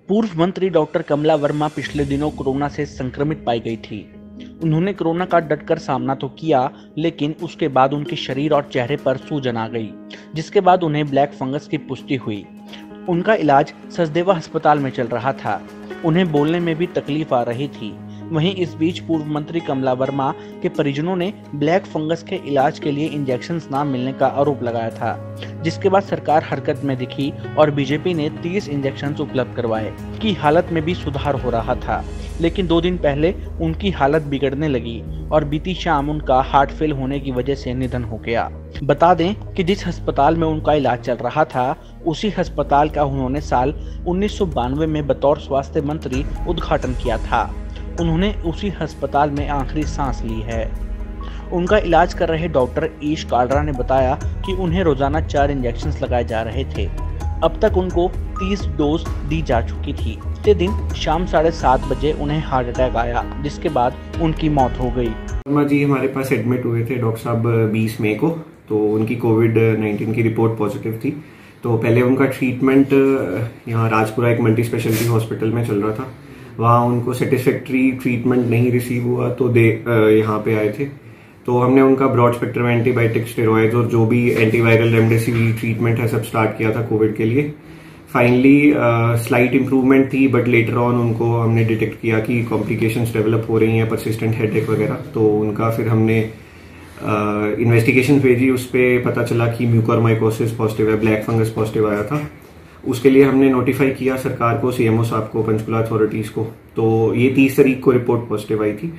पूर्व मंत्री डॉक्टर कमला वर्मा पिछले दिनों कोरोना से संक्रमित पाई गई थी। उन्होंने कोरोना का डटकर सामना तो किया, लेकिन उसके बाद उनके शरीर और चेहरे पर सूजन आ गई, जिसके बाद उन्हें ब्लैक फंगस की पुष्टि हुई। उनका इलाज सचदेवा अस्पताल में चल रहा था। उन्हें बोलने में भी तकलीफ आ रही थी। वहीं इस बीच पूर्व मंत्री कमला वर्मा के परिजनों ने ब्लैक फंगस के इलाज के लिए इंजेक्शन ना मिलने का आरोप लगाया था, जिसके बाद सरकार हरकत में दिखी और बीजेपी ने 30 इंजेक्शन उपलब्ध करवाए। की हालत में भी सुधार हो रहा था, लेकिन 2 दिन पहले उनकी हालत बिगड़ने लगी और बीती शाम उनका हार्ट फेल होने की वजह से निधन हो गया। बता दें कि जिस अस्पताल में उनका इलाज चल रहा था, उसी अस्पताल का उन्होंने साल 1992 में बतौर स्वास्थ्य मंत्री उद्घाटन किया था। उन्होंने उसी अस्पताल में आखिरी सांस ली है। उनका इलाज कर रहे डॉक्टर ईश कालरा ने बताया कि उन्हें रोजाना 4 इंजेक्शन लगाए जा रहे थे। अब तक उनको 30 डोज दी जा चुकी थी। अगले दिन शाम 7:30 बजे उन्हें हार्ट अटैक आया, जिसके बाद उनकी मौत हो गई। वर्मा जी हमारे पास एडमिट हुए थे डॉक्टर साहब 20 मई को। तो उनकी कोविड-19 की रिपोर्ट पॉजिटिव थी। तो पहले उनका ट्रीटमेंट यहाँ राजपुरा एक मल्टी स्पेशलिटी हॉस्पिटल में चल रहा था। वहाँ उनको सेटिस्फैक्ट्री ट्रीटमेंट नहीं रिसीव हुआ तो यहाँ पे आए थे। तो हमने उनका ब्रॉड स्पेक्ट्रम एंटीबायोटिक, स्टेरॉइड्स और जो भी एंटीवायरल रेमडेसिविर ट्रीटमेंट है सब स्टार्ट किया था कोविड के लिए। फाइनली स्लाइट इंप्रूवमेंट थी, बट लेटर ऑन उनको हमने डिटेक्ट किया कि कॉम्प्लिकेशंस डेवलप हो रही हैं, परसिस्टेंट हेडेक वगैरह। तो उनका फिर हमने इन्वेस्टिगेशन भेजी। उस पर पता चला कि म्यूकोरमाइकोसिस पॉजिटिव है, ब्लैक फंगस पॉजिटिव आया था। उसके लिए हमने नोटिफाई किया सरकार को, सीएमओ साहब को, पंचकुला अथॉरिटीज को। तो ये 30 तारीख को रिपोर्ट पॉजिटिव आई थी।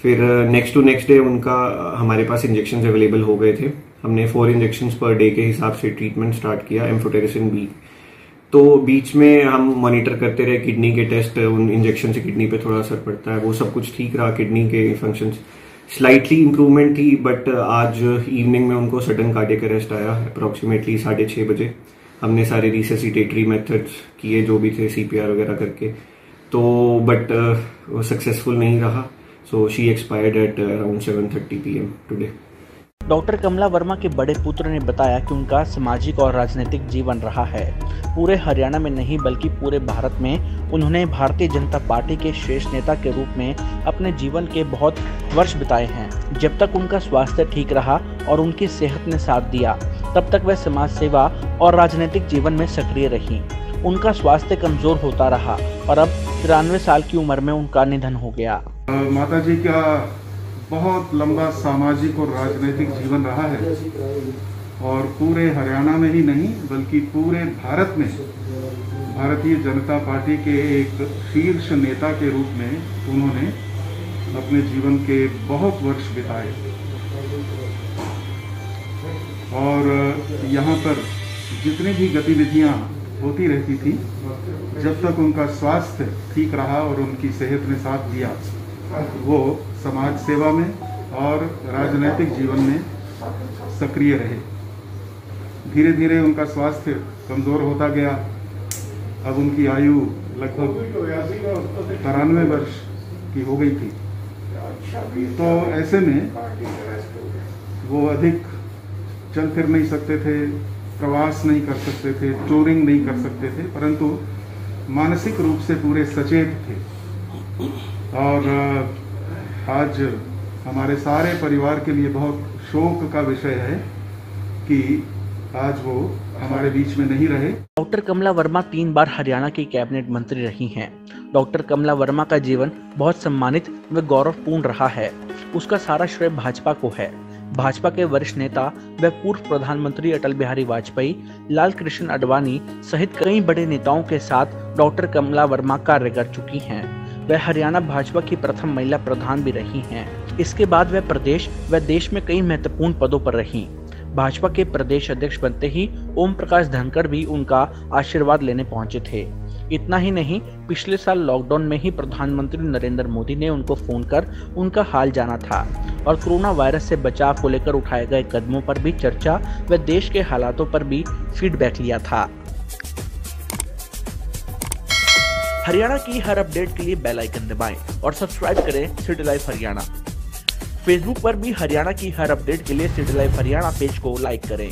फिर नेक्स्ट डे उनका हमारे पास इंजेक्शन अवेलेबल हो गए थे। हमने 4 इंजेक्शन पर डे के हिसाब से ट्रीटमेंट स्टार्ट किया एम्फोटेरिसिन बी। तो बीच में हम मॉनिटर करते रहे किडनी के टेस्ट, उन इंजेक्शन से किडनी पे थोड़ा असर पड़ता है, वो सब कुछ ठीक रहा। किडनी के फंक्शंस स्लाइटली इंप्रूवमेंट थी, बट आज इवनिंग में उनको सडन कार्डियक अरेस्ट आया अप्रोक्सीमेटली 6:30 बजे। हमने सारे रिससिटेटरी मेथड्स किए जो भी थे, सीपीआर वगैरह करके, तो बट वो सक्सेसफुल नहीं रहा। So she expired at around 7:30 PM today. Doctor Kamala Verma के बड़े पुत्र ने बताया कि उनका सामाजिक और राजनीतिक जीवन रहा है। पूरे हरियाणा में नहीं बल्कि पूरे भारत में उन्होंने भारतीय जनता पार्टी के श्रेष्ठ नेता के रूप में अपने जीवन के बहुत वर्ष बिताए हैं। जब तक उनका स्वास्थ्य ठीक रहा और उनकी सेहत ने साथ दिया, तब तक वह समाज सेवा और राजनीतिक जीवन में सक्रिय रही। उनका स्वास्थ्य कमजोर होता रहा और अब 93 साल की उम्र में उनका निधन हो गया। माता जी का बहुत लंबा सामाजिक और राजनीतिक जीवन रहा है और पूरे हरियाणा में ही नहीं बल्कि पूरे भारत में भारतीय जनता पार्टी के एक शीर्ष नेता के रूप में उन्होंने अपने जीवन के बहुत वर्ष बिताए। और यहाँ पर जितनी भी गतिविधियाँ होती रहती थी, जब तक उनका स्वास्थ्य ठीक रहा और उनकी सेहत ने साथ दिया, वो समाज सेवा में और राजनीतिक जीवन में सक्रिय रहे। धीरे धीरे उनका स्वास्थ्य कमज़ोर होता गया। अब उनकी आयु लगभग 93 वर्ष की हो गई थी। तो ऐसे में वो अधिक चल फिर नहीं सकते थे, प्रवास नहीं कर सकते थे, टूरिंग नहीं कर सकते थे, परंतु मानसिक रूप से पूरे सचेत थे। और आज हमारे सारे परिवार के लिए बहुत शोक का विषय है कि आज वो हमारे बीच में नहीं रहे। डॉक्टर कमला वर्मा 3 बार हरियाणा की कैबिनेट मंत्री रही हैं। डॉक्टर कमला वर्मा का जीवन बहुत सम्मानित व गौरवपूर्ण रहा है। उसका सारा श्रेय भाजपा को है। भाजपा के वरिष्ठ नेता व पूर्व प्रधानमंत्री अटल बिहारी वाजपेयी, लाल कृष्ण आडवाणी सहित कई बड़े नेताओं के साथ डॉक्टर कमला वर्मा कार्य कर चुकी हैं। वह हरियाणा भाजपा की प्रथम महिला प्रधान भी रही हैं। इसके बाद वह प्रदेश व देश में कई महत्वपूर्ण पदों पर रहीं। भाजपा के प्रदेश अध्यक्ष बनते ही ओम प्रकाश धनखड़ भी उनका आशीर्वाद लेने पहुंचे थे। इतना ही नहीं, पिछले साल लॉकडाउन में ही प्रधानमंत्री नरेंद्र मोदी ने उनको फोन कर उनका हाल जाना था और कोरोना वायरस से बचाव को लेकर उठाए गए कदमों पर भी चर्चा व देश के हालातों पर भी फीडबैक लिया था। हरियाणा की हर अपडेट के लिए बेल आइकन दबाएं और सब्सक्राइब करें सिटी लाइव हरियाणा। फेसबुक पर भी हरियाणा की हर अपडेट के लिए सिटी लाइव हरियाणा पेज को लाइक करें।